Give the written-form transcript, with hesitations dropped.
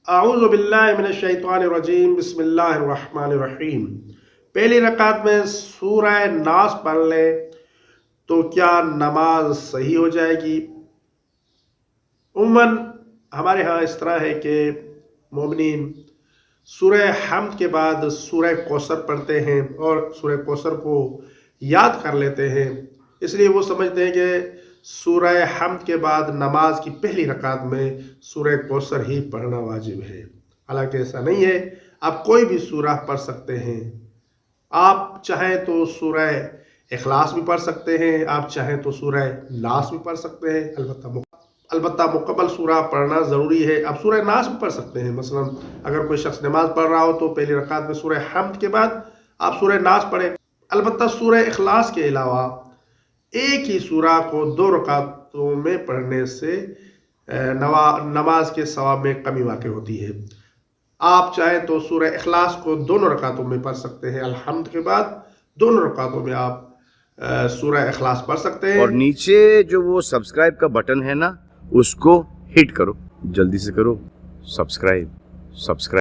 اعوذ باللہ من الشیطان الرجیم بسم اللہ الرحمن الرحیم۔ پہلی رکعت میں سورہ ناس پڑھ لیں تو کیا نماز صحیح ہو جائے گی؟ عموماً ہمارے ہاں اس طرح ہے کہ مومنین سورہ حمد کے بعد سورہ کوثر پڑھتے ہیں اور سورہ کوثر کو یاد کر لیتے ہیں، اس لیے وہ سمجھتے ہیں کہ سورہ حمد کے بعد نماز کی پہلی رکعت میں سورہ کوثر ہی پڑھنا واجب ہے، حالانکہ ایسا نہیں ہے۔ آپ کوئی بھی سورہ پڑھ سکتے ہیں، آپ چاہیں تو سورہ اخلاص بھی پڑھ سکتے ہیں، آپ چاہیں تو سورہ ناس بھی پڑھ سکتے ہیں، البتہ مکمل سورہ پڑھنا ضروری ہے۔ آپ سورہ ناس بھی پڑھ سکتے ہیں، مثلا اگر کوئی شخص نماز پڑھ رہا ہو تو پہلی رکعت میں سورہ حمد کے بعد آپ سورہ ناس پڑھیں۔ البتہ سورہ اخلاص کے علاوہ ایک ہی سورہ کو 2 رکعتوں میں پڑھنے سے نماز کے ثواب میں کمی واقع ہوتی ہے۔ آپ چاہیں تو سورہ اخلاص کو 2 رکعتوں میں پڑھ سکتے ہیں، الحمد کے بعد 2 رکعتوں میں آپ سورہ اخلاص پڑھ سکتے ہیں۔ اور نیچے جو وہ سبسکرائب کا بٹن ہے نا، اس کو ہٹ کرو، جلدی سے کرو، سبسکرائب